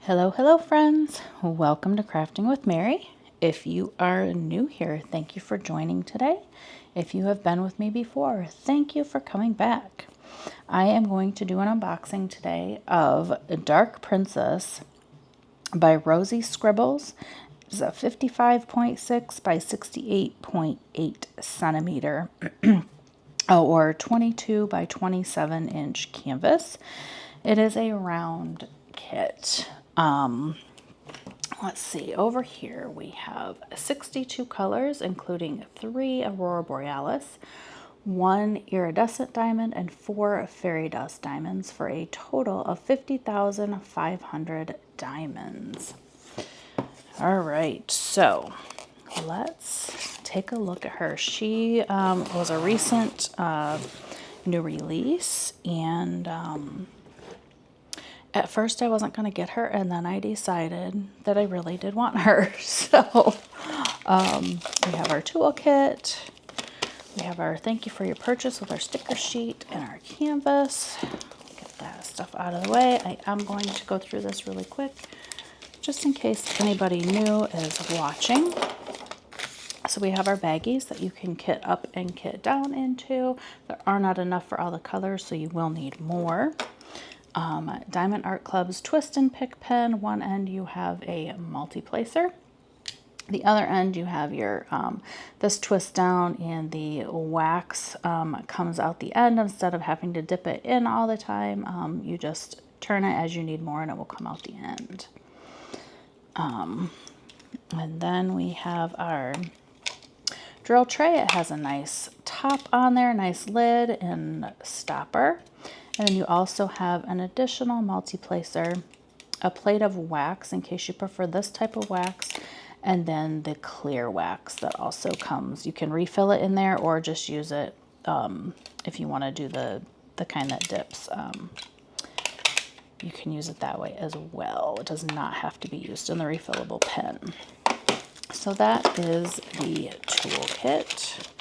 Hello friends. Welcome to Crafting with Mary. If you are new here, thank you for joining today. If you have been with me before, thank you for coming back. I am going to do an unboxing today of Dark Princess by Rosie Scribbles. It's a 55.6 by 68.8 centimeter or 22 by 27 inch canvas. It is a round kit. Let's see, over here we have 62 colors, including 3 Aurora Borealis, 1 iridescent diamond, and 4 fairy dust diamonds for a total of 50,500 diamonds. All right, so let's take a look at her. She was a recent new release, and at first I wasn't going to get her, and then I decided that I really did want her. So we have our toolkit, we have our thank you for your purchase with our sticker sheet and our canvas. Get that stuff out of the way. I am going to go through this really quick, just in case anybody new is watching. So we have our baggies that you can kit up and kit down into. There are not enough for all the colors, so you will need more. Diamond Art Club's twist and pick pen. One end you have a multi-placer. The other end you have your this twist down, and the wax comes out the end. Instead of having to dip it in all the time, you just turn it as you need more and it will come out the end. And then we have our drill tray. It has a nice top on there, nice lid and stopper. And then you also have an additional multi-placer, a plate of wax in case you prefer this type of wax, and then the clear wax that also comes. You can refill it in there or just use it if you want to do the kind that dips. You can use it that way as well. It does not have to be used in the refillable pen. So that is the toolkit.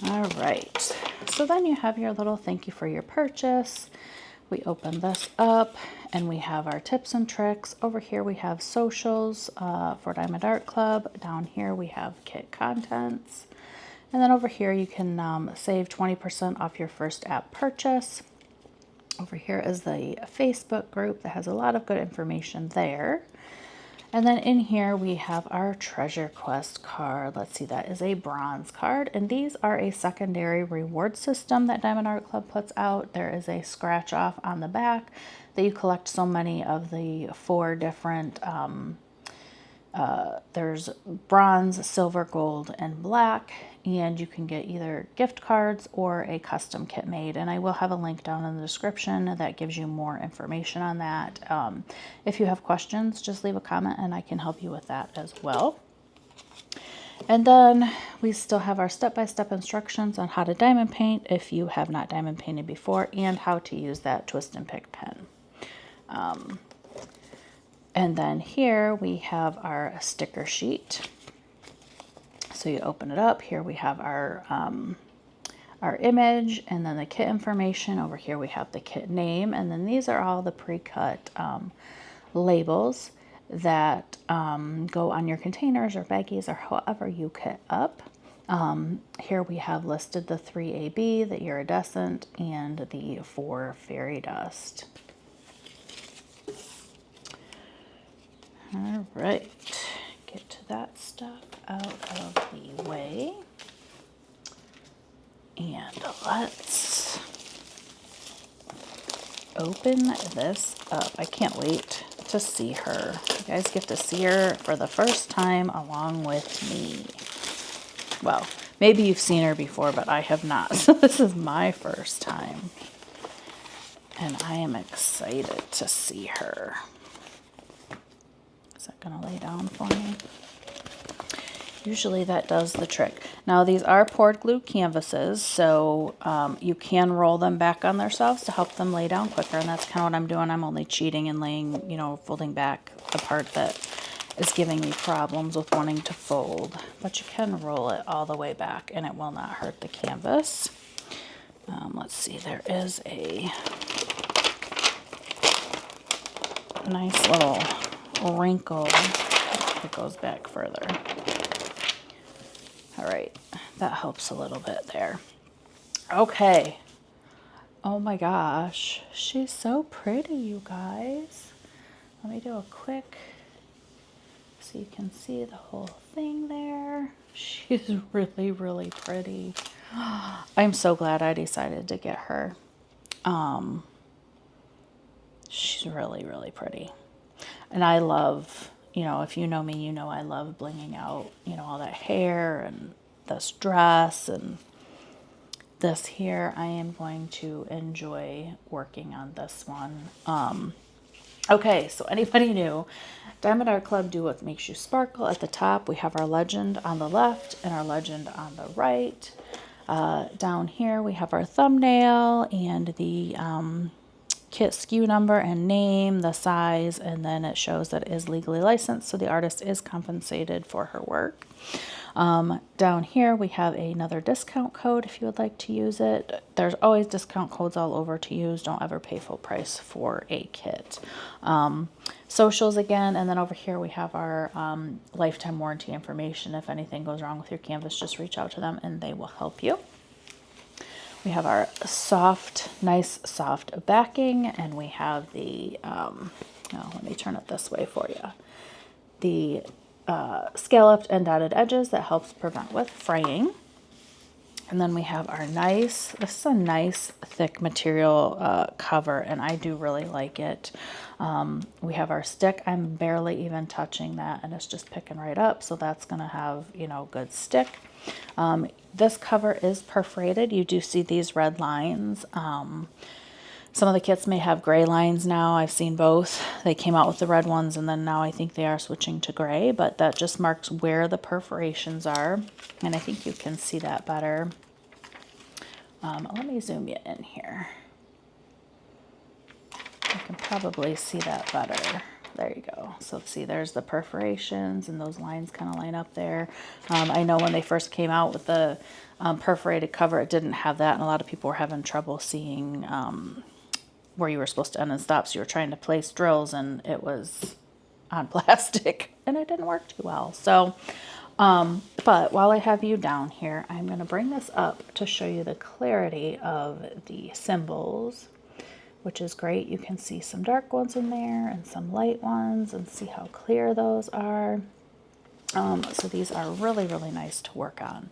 All right, so then you have your little thank you for your purchase. We open this up and we have our tips and tricks. Over here we have socials for Diamond Art Club. Down here we have kit contents. And then over here you can save 20% off your first app purchase. Over here is the Facebook group that has a lot of good information there. And then in here we have our treasure quest card. Let's see, that is a bronze card. And these are a secondary reward system that Diamond Art Club puts out. There is a scratch off on the back that you collect so many of the 4 different, there's bronze, silver, gold, and black. And you can get either gift cards or a custom kit made. And I will have a link down in the description that gives you more information on that. If you have questions, just leave a comment and I can help you with that as well. And then we still have our step-by-step instructions on how to diamond paint if you have not diamond painted before, and how to use that twist and pick pen. And then here we have our sticker sheet. So you open it up. Here we have our image, and then the kit information. Over here we have the kit name, and then these are all the pre-cut labels that go on your containers or baggies or however you kit up. Here we have listed the 3 AB, the iridescent, and the 4 fairy dust. All right, get that stuff out of the way, and let's open this up. I can't wait to see her. You guys get to see her for the first time along with me. Well, maybe you've seen her before, but I have not. So this is my first time, and I am excited to see her. Is that gonna lay down for me? Usually that does the trick. Now these are poured glue canvases, so you can roll them back on themselves to help them lay down quicker, and that's kind of what I'm doing. I'm only cheating and laying, folding back the part that is giving me problems with wanting to fold. But you can roll it all the way back and it will not hurt the canvas. Let's see, there is a nice little wrinkle that goes back further. All right, that helps a little bit there. Okay. Oh my gosh, she's so pretty, you guys. Let me do a quick, so you can see the whole thing there. She's really, really pretty. I'm so glad I decided to get her. She's really, really pretty. And I love, you know, if you know me, you know I love blinging out, you know, all that hair and this dress and this here. I am going to enjoy working on this one. Okay, so anybody new, Diamond Art Club, do what makes you sparkle. At the top, we have our legend on the left and our legend on the right. Down here, we have our thumbnail and the kit SKU number and name, the size, and then it shows that it is legally licensed, so the artist is compensated for her work. Down here we have another discount code if you would like to use it. There's always discount codes all over to use. Don't ever pay full price for a kit. Socials again, and then over here we have our lifetime warranty information. If anything goes wrong with your canvas, just reach out to them and they will help you. We have our soft, nice soft backing, and we have the, let me turn it this way for you. The scalloped and dotted edges that helps prevent with fraying. And then we have our nice, this is a nice thick material cover, and I do really like it. We have our stick. I'm barely even touching that, and it's just picking right up, so that's going to have, you know, good stick. This cover is perforated. You do see these red lines. Some of the kits may have gray lines now. I've seen both. They came out with the red ones, and then now I think they are switching to gray, but that just marks where the perforations are, and I think you can see that better. Let me zoom you in here. You can probably see that better. There you go. So see, there's the perforations, and those lines kind of line up there. I know when they first came out with the perforated cover, it didn't have that, and a lot of people were having trouble seeing where you were supposed to end and stop. So you were trying to place drills, and it was on plastic, and it didn't work too well. So, but while I have you down here, I'm going to bring this up to show you the clarity of the symbols, which is great. You can see some dark ones in there and some light ones, and see how clear those are. So these are really, really nice to work on.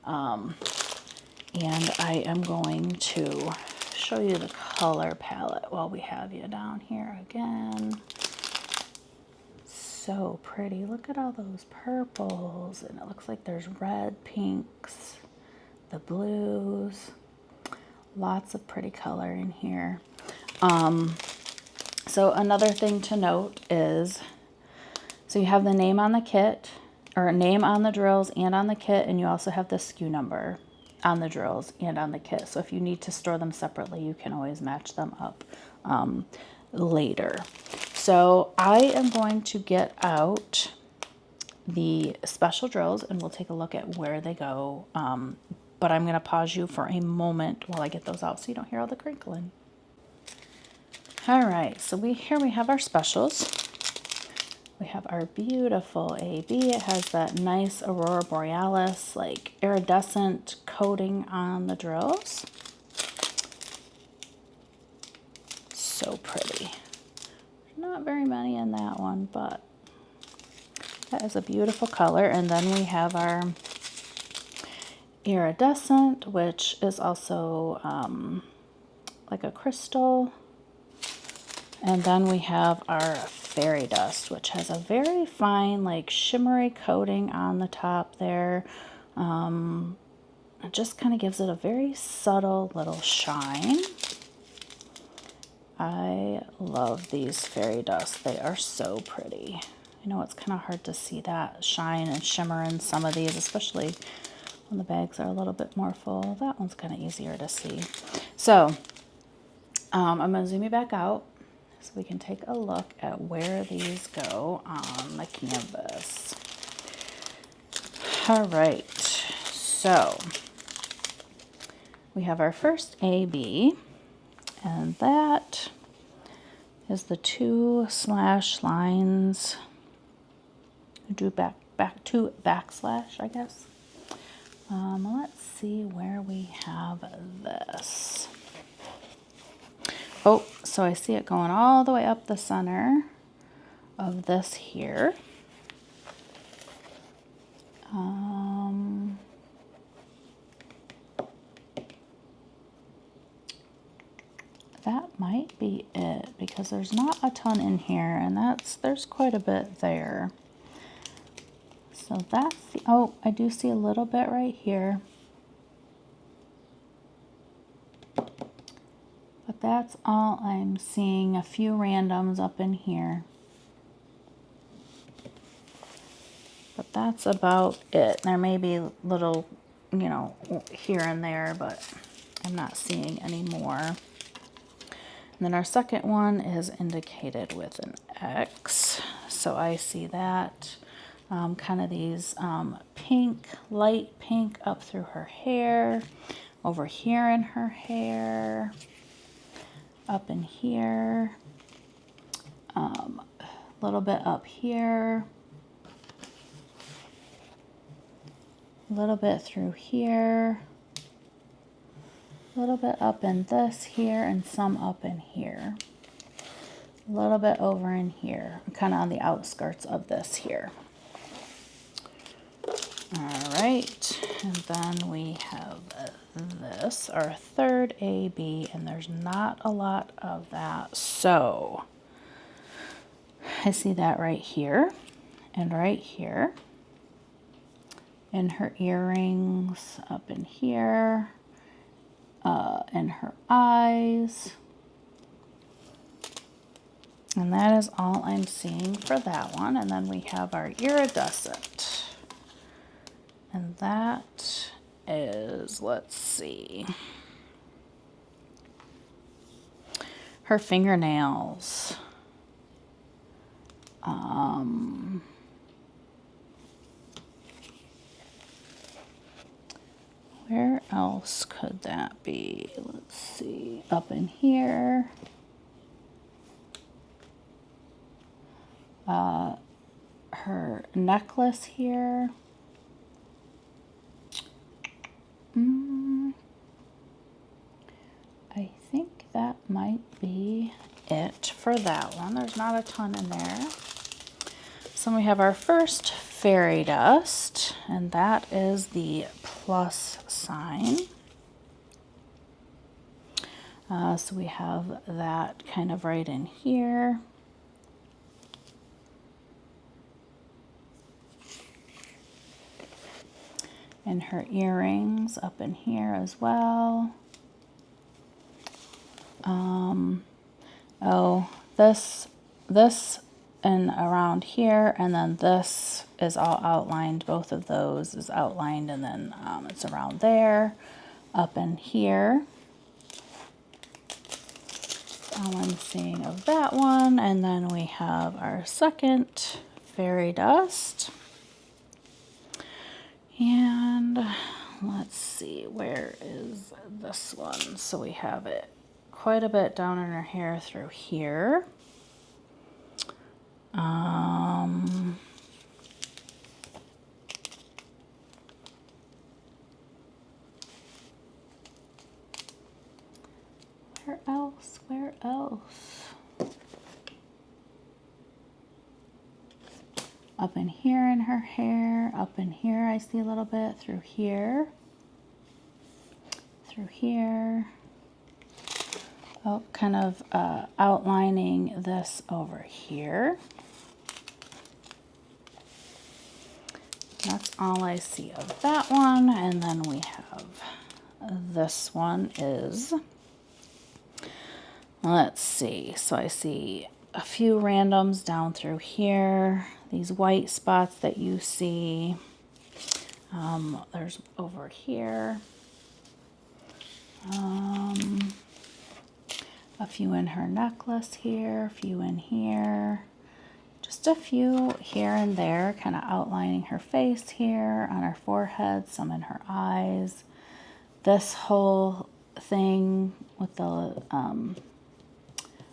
And I am going to show you the color palette while we have you down here again. So pretty. Look at all those purples, and it looks like there's red, pinks, the blues. Lots of pretty color in here. So another thing to note is, so you have the name on the kit, or name on the drills and on the kit, and you also have the SKU number on the drills and on the kit. So if you need to store them separately, you can always match them up later. So I am going to get out the special drills, and we'll take a look at where they go. But I'm going to pause you for a moment while I get those out so you don't hear all the crinkling. All right, so here we have our specials. We have our beautiful AB. It has that nice Aurora Borealis, like iridescent coating on the drills. So pretty. Not very many in that one, but that is a beautiful color. And then we have our iridescent, which is also like a crystal. And then we have our fairy dust, which has a very fine, like shimmery coating on the top there. It just kind of gives it a very subtle little shine. I love these fairy dust. They are so pretty. I know it's kind of hard to see that shine and shimmer in some of these, especially when the bags are a little bit more full. That one's kind of easier to see. So I'm going to zoom you back out so we can take a look at where these go on the canvas. All right, so we have our first AB, and that is the 2 slash lines. Do two backslash, I guess. Let's see where we have this. Oh, so I see it going all the way up the center of this here. That might be it, because there's not a ton in here, and there's quite a bit there. So that's the, oh, I do see a little bit right here. But that's all I'm seeing, a few randoms up in here. But that's about it. There may be little, you know, here and there, but I'm not seeing any more. And then our second one is indicated with an X. So I see that. Kind of these pink, light pink up through her hair, over here in her hair, up in here, a little bit up here, a little bit through here, a little bit up in this here, and some up in here, a little bit over in here, kind of on the outskirts of this here. All right, and then we have this, our third AB, and there's not a lot of that. So I see that right here and right here. In her earrings, up in here, in her eyes. And that is all I'm seeing for that one. And then we have our iridescent. And that is, let's see, her fingernails. Where else could that be? Let's see, up in here. Her necklace here. I think that might be it for that one. There's not a ton in there. So we have our first fairy dust, and that is the plus sign. So we have that kind of right in here. And her earrings up in here as well. Oh, this and around here, and then this is all outlined. Both of those is outlined, and then it's around there, up in here. All I'm seeing of that one, and then we have our second fairy dust. And let's see, where is this one? So we have it quite a bit down in her hair through here. Where else? Where else? Up in here in her hair, up in here I see a little bit, through here, through here. Oh, kind of outlining this over here. That's all I see of that one. And then we have this one is, let's see, so I see a few randoms down through here. These white spots that you see, there's over here. A few in her necklace here, a few in here, just a few here and there, kind of outlining her face here, on her forehead, some in her eyes, this whole thing with the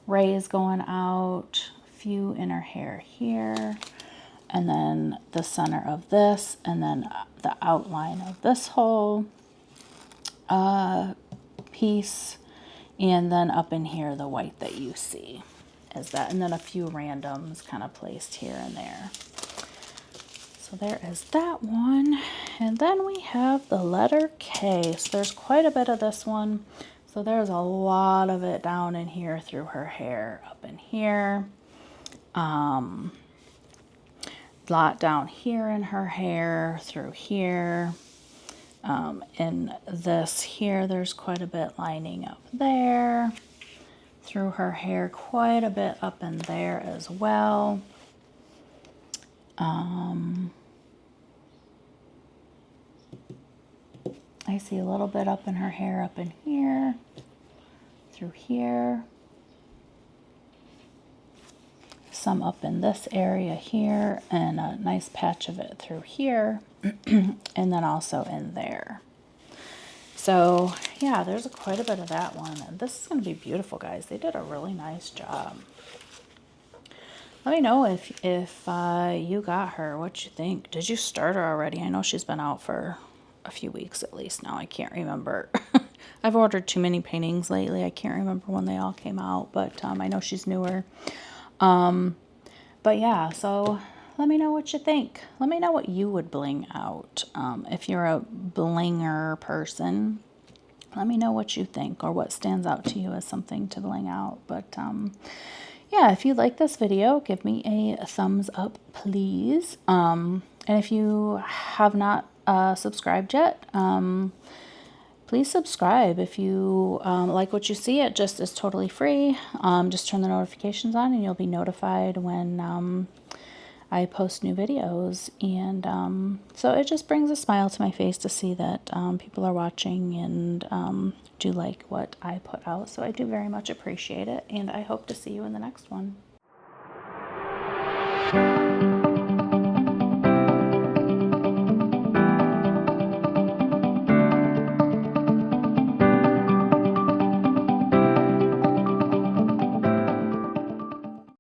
rays going out, a few in her hair here, and then the center of this, and then the outline of this whole piece, and then up in here the white that you see is that, and then a few randoms kind of placed here and there. So there is that one. And then we have the letter K. So there's quite a bit of this one. So there's a lot of it down in here through her hair, up in here. Lot down here in her hair, through here. In this here, there's quite a bit lining up there. Through her hair, quite a bit up in there as well. I see a little bit up in her hair, up in here, through here. Some up in this area here, and a nice patch of it through here, and then also in there. So yeah, there's quite a bit of that one, and this is going to be beautiful, guys. They did a really nice job. Let me know if you got her, what you think. Did you start her already? I know she's been out for a few weeks at least now. I can't remember. I've ordered too many paintings lately. I can't remember when they all came out, but I know she's newer. But yeah, so let me know what you think. Let me know what you would bling out. If you're a blinger person, let me know what you think or what stands out to you as something to bling out. But yeah, if you like this video, give me a thumbs up, please. And if you have not subscribed yet, please subscribe. If you like what you see, it just is totally free. Just turn the notifications on and you'll be notified when I post new videos. And so it just brings a smile to my face to see that people are watching and do like what I put out. So I do very much appreciate it, and I hope to see you in the next one.